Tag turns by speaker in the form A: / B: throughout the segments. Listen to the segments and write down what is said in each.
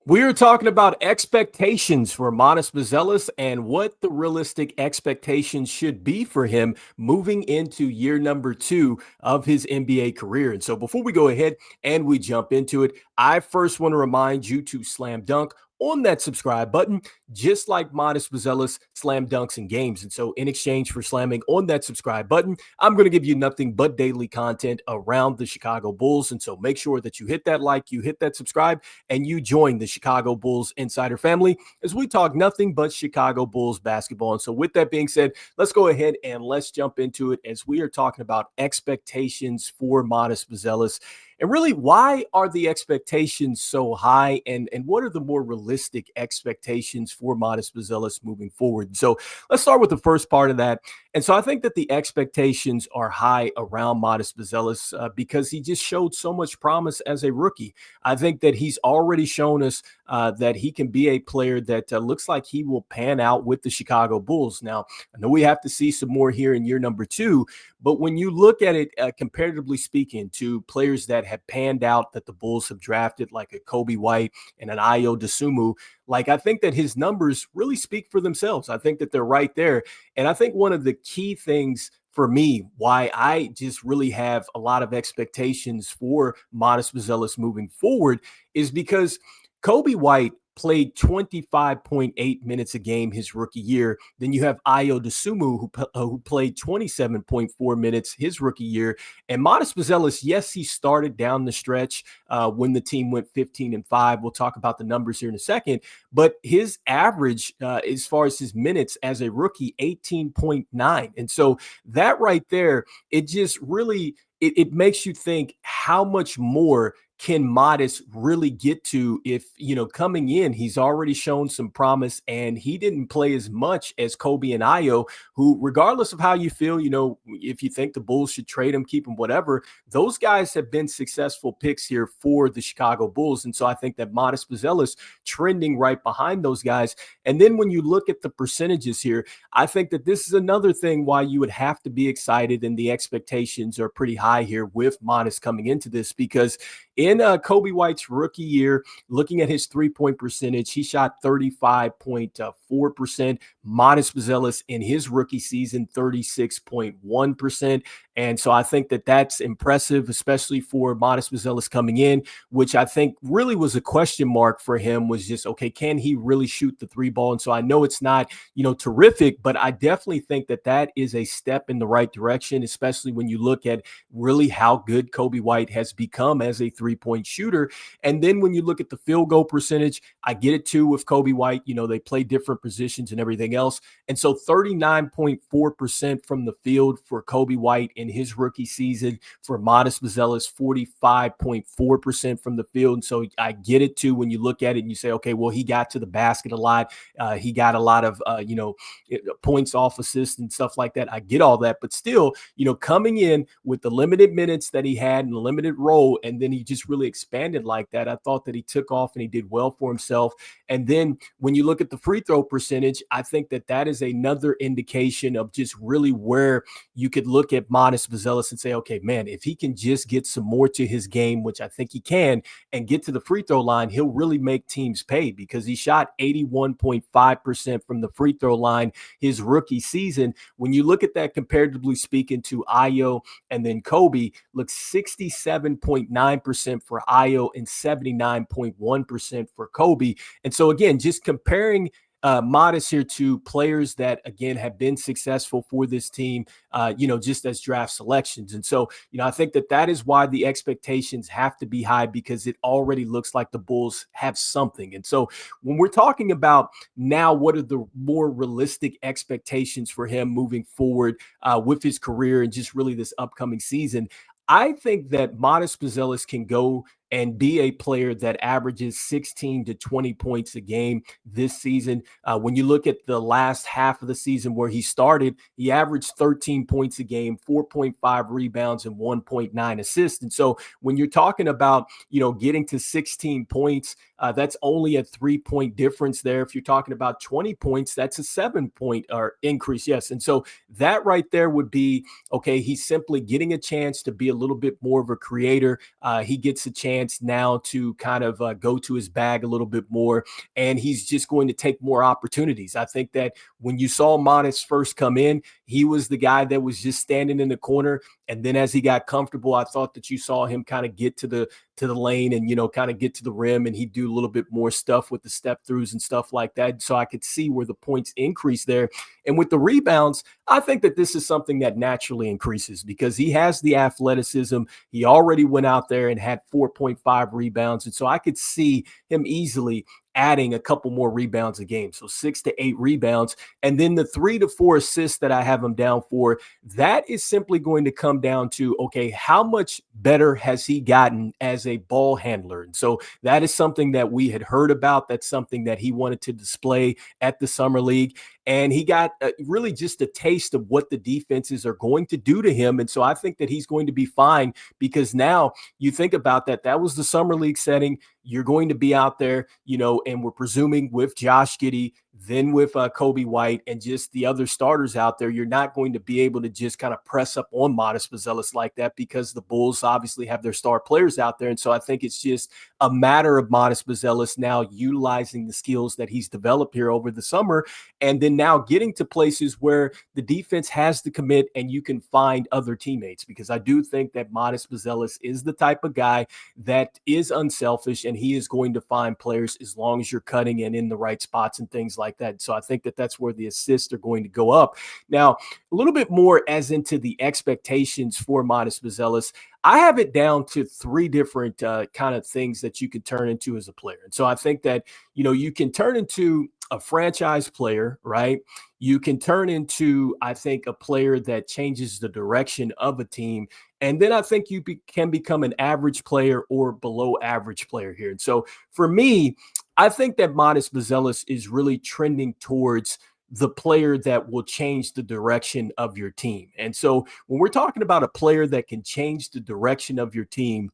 A: We're talking about expectations for Matas Buzelis and what the realistic expectations should be for him moving into year number 2 of his NBA career. And so before we go ahead and we jump into it, I first want to remind you to slam dunk on that subscribe button, just like Matas Buzelis slam dunks in games. And so in exchange for slamming on that subscribe button, I'm going to give you nothing but daily content around the Chicago Bulls. And so make sure that you hit that like, you hit that subscribe, and you join the Chicago Bulls Insider family as we talk nothing but Chicago Bulls basketball. And so, with that being said, let's go ahead and let's jump into it as we are talking about expectations for Matas Buzelis. And really, why are the expectations so high? And what are the more realistic expectations for Matas Buzelis moving forward? So let's start with the first part of that. And so I think that the expectations are high around Matas Buzelis because he just showed so much promise as a rookie. I think that he's already shown us that he can be a player that looks like he will pan out with the Chicago Bulls. Now, I know we have to see some more here in year number 2, but when you look at it comparatively speaking to players that have panned out that the Bulls have drafted, like a Kobe White and an Ayo Dosunmu, like I think that his numbers really speak for themselves. I think that they're right there. And I think one of the key things for me, why I just really have a lot of expectations for Matas Buzelis moving forward is because Kobe White played 25.8 minutes a game his rookie year. Then you have Ayo Dosunmu, who played 27.4 minutes his rookie year. And Matas Buzelis, yes, he started down the stretch when the team went 15-5. We'll talk about the numbers here in a second. But his average, as far as his minutes as a rookie, 18.9. And so that right there, it just really it makes you think how much more can Matas really get to if, coming in, he's already shown some promise and he didn't play as much as Kobe and Ayo, who, regardless of how you feel, if you think the Bulls should trade him, keep him, whatever, those guys have been successful picks here for the Chicago Bulls. And so I think that Matas Buzelis trending right behind those guys. And then when you look at the percentages here, I think that this is another thing why you would have to be excited and the expectations are pretty high here with Matas coming into this, because in Kobe White's rookie year, looking at his three-point percentage, he shot 35.4%. Matas Buzelis in his rookie season, 36.1%. And so I think that that's impressive, especially for Matas Buzelis coming in, which I think really was a question mark for him, was just, okay, can he really shoot the three ball? And so I know it's not, terrific, but I definitely think that that is a step in the right direction, especially when you look at really how good Kobe White has become as a three-point shooter. And then when you look at the field goal percentage, I get it too with Kobe White. They play different positions and everything else. And so 39.4% from the field for Kobe White in his rookie season. For Matas Buzelis, 45.4% from the field. And so I get it too when you look at it and you say, okay, well, he got to the basket a lot. He got a lot of, points off assists and stuff like that. I get all that. But still, coming in with the limited minutes that he had and the limited role, and then he just really expanded like that. I thought that he took off and he did well for himself. And then when you look at the free throw percentage, I think that that is another indication of just really where you could look at Matas Buzelis and say, okay, man, if he can just get some more to his game, which I think he can, and get to the free throw line, he'll really make teams pay, because he shot 81.5% from the free throw line his rookie season. When you look at that comparatively speaking to Ayo and then Kobe, look, 67.9% for Ayo and 79.1% for Kobe. And so again, just comparing Matas here to players that, again, have been successful for this team, just as draft selections. And so, I think that that is why the expectations have to be high, because it already looks like the Bulls have something. And so when we're talking about now, what are the more realistic expectations for him moving forward with his career and just really this upcoming season, I think that Matas Buzelis can go and be a player that averages 16 to 20 points a game this season. When you look at the last half of the season where he started, he averaged 13 points a game, 4.5 rebounds, and 1.9 assists. And so when you're talking about, getting to 16 points, that's only a 3-point difference there. If you're talking about 20 points, that's a 7-point increase. Yes. And so that right there would be, okay, he's simply getting a chance to be a little bit more of a creator. He gets a chance chance now to kind of go to his bag a little bit more, and he's just going to take more opportunities. I think that when you saw Matas first come in, he was the guy that was just standing in the corner. And then as he got comfortable, I thought that you saw him kind of get to the lane and, kind of get to the rim, and he'd do a little bit more stuff with the step throughs and stuff like that. So I could see where the points increase there. And with the rebounds, I think that this is something that naturally increases because he has the athleticism. He already went out there and had 4.5 rebounds. And so I could see him easily adding a couple more rebounds a game. So 6 to 8 rebounds. And then the 3 to 4 assists that I have him down for, that is simply going to come down to, okay, how much better has he gotten as a ball handler? And so that is something that we had heard about. That's something that he wanted to display at the Summer League. And he got really just a taste of what the defenses are going to do to him. And so I think that he's going to be fine because now you think about that. That was the Summer League setting. You're going to be out there, and we're presuming with Josh Giddey, then with Kobe White and just the other starters out there. You're not going to be able to just kind of press up on Matas Buzelis like that because the Bulls obviously have their star players out there. And so I think it's just a matter of Matas Buzelis now utilizing the skills that he's developed here over the summer, and then now getting to places where the defense has to commit and you can find other teammates, because I do think that Matas Buzelis is the type of guy that is unselfish, and he is going to find players as long as you're cutting and in the right spots and things like that. So I think that that's where the assists are going to go up. Now, a little bit more as into the expectations for Matas Buzelis. I have it down to 3 different kind of things that you could turn into as a player. And so I think that, you can turn into a franchise player, right? You can turn into, I think, a player that changes the direction of a team. And then I think you can become an average player or below average player here. And so for me, I think that Matas Buzelis is really trending towards the player that will change the direction of your team. And so when we're talking about a player that can change the direction of your team,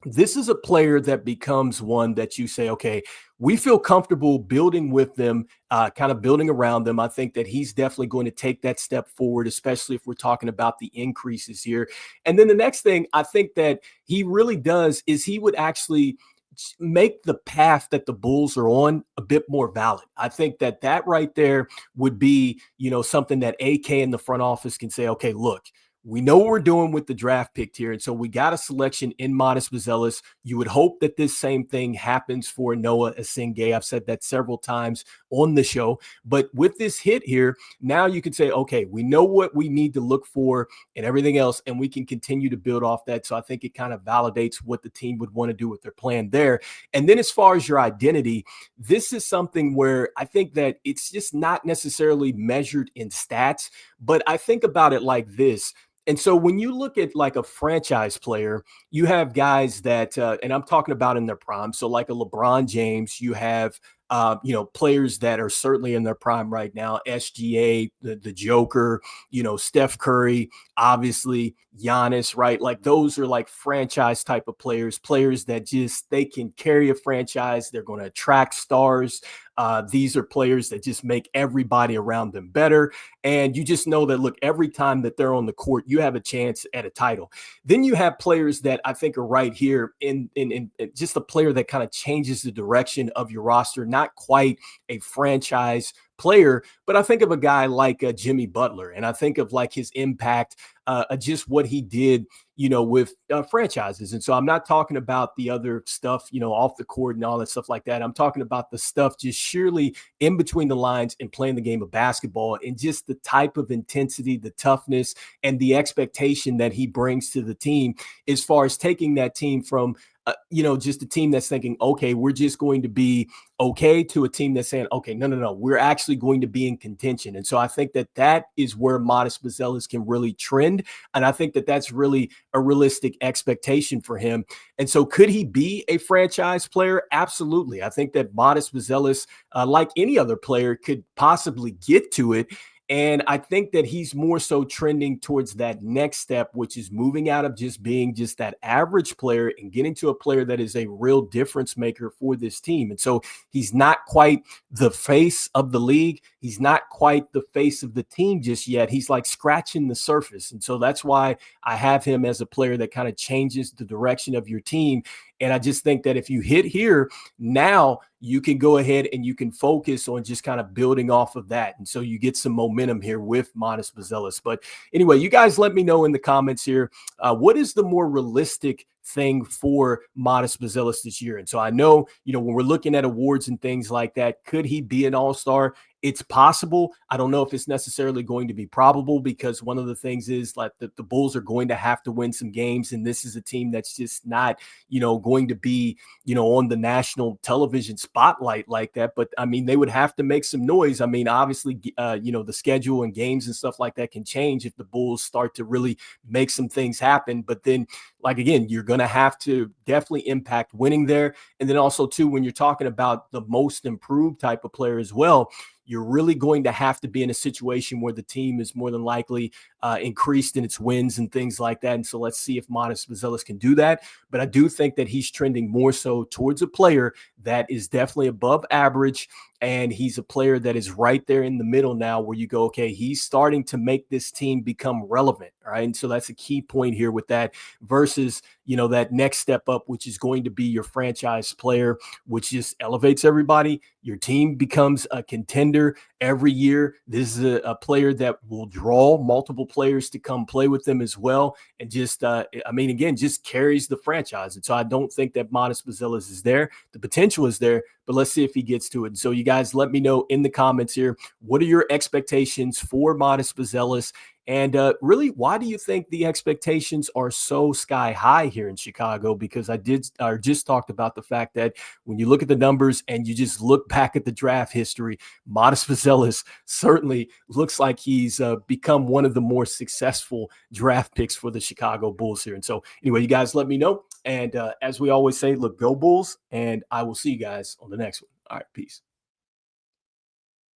A: this is a player that becomes one that you say, okay, we feel comfortable building with them, kind of building around them. I think that he's definitely going to take that step forward, especially if we're talking about the increases here. And then the next thing I think that he really does is he would actually make the path that the Bulls are on a bit more valid. I think that that right there would be, something that AK in the front office can say, okay, look, we know what we're doing with the draft pick here. And so we got a selection in Matas Buzelis. You would hope that this same thing happens for Noah Asingay. I've said that several times on the show. But with this hit here, now you can say, okay, we know what we need to look for and everything else, and we can continue to build off that. So I think it kind of validates what the team would want to do with their plan there. And then as far as your identity, this is something where I think that it's just not necessarily measured in stats, but I think about it like this. And so when you look at like a franchise player, you have guys that, and I'm talking about in their prime. So like a LeBron James, you have, players that are certainly in their prime right now. SGA, the Joker, Steph Curry, obviously Giannis, right? Like those are like franchise type of players that just, they can carry a franchise. They're going to attract stars. These are players that just make everybody around them better. And you just know that, look, every time that they're on the court, you have a chance at a title. Then you have players that I think are right here in just a player that kind of changes the direction of your roster, not quite a franchise player, but I think of a guy like Jimmy Butler, and I think of like his impact, just what he did, with franchises. And so I'm not talking about the other stuff, off the court and all that stuff like that. I'm talking about the stuff just surely in between the lines and playing the game of basketball, and just the type of intensity, the toughness, and the expectation that he brings to the team as far as taking that team from just a team that's thinking, okay, we're just going to be okay, to a team that's saying, okay, no, we're actually going to be in contention. And so I think that that is where Matas Buzelis can really trend. And I think that that's really a realistic expectation for him. And so could he be a franchise player? Absolutely. I think that Matas Buzelis, like any other player, could possibly get to it. And I think that he's more so trending towards that next step, which is moving out of just being just that average player and getting to a player that is a real difference maker for this team. And so he's not quite the face of the league. he's not quite the face of the team just yet. He's like scratching the surface. And so that's why I have him as a player that kind of changes the direction of your team. And I just think that if you hit here, now you can go ahead and you can focus on just kind of building off of that. And so you get some momentum here with Matas Buzelis. But anyway, you guys let me know in the comments here, what is the more realistic thing for Matas Buzelis this year? And so I know, when we're looking at awards and things like that, could he be an all-star? It's possible. I don't know if it's necessarily going to be probable, because one of the things is like the Bulls are going to have to win some games. And this is a team that's just not, going to be, on the national television spotlight like that. But I mean, they would have to make some noise. I mean, obviously, the schedule and games and stuff like that can change if the Bulls start to really make some things happen. But then, like, again, you're going to have to definitely impact winning there. And then also, too, when you're talking about the most improved type of player as well, you're really going to have to be in a situation where the team is more than likely increased in its wins and things like that. And so let's see if Matas Buzelis can do that. But I do think that he's trending more so towards a player that is definitely above average. And he's a player that is right there in the middle now, where you go, okay, he's starting to make this team become relevant. Right. And so that's a key point here with that versus, that next step up, which is going to be your franchise player, which just elevates everybody. Your team becomes a contender every year. This is a player that will draw multiple players to come play with them as well. And just, again, just carries the franchise. And so I don't think that Matas Buzelis is there. The potential is there, but let's see if he gets to it. And so you guys let me know in the comments here, what are your expectations for Matas Buzelis? And really, why do you think the expectations are so sky high here in Chicago? Because I just talked about the fact that when you look at the numbers and you just look back at the draft history, Matas Buzelis certainly looks like he's become one of the more successful draft picks for the Chicago Bulls here. And so anyway, you guys let me know. And as we always say, look, go Bulls, and I will see you guys on the next one. All right, peace.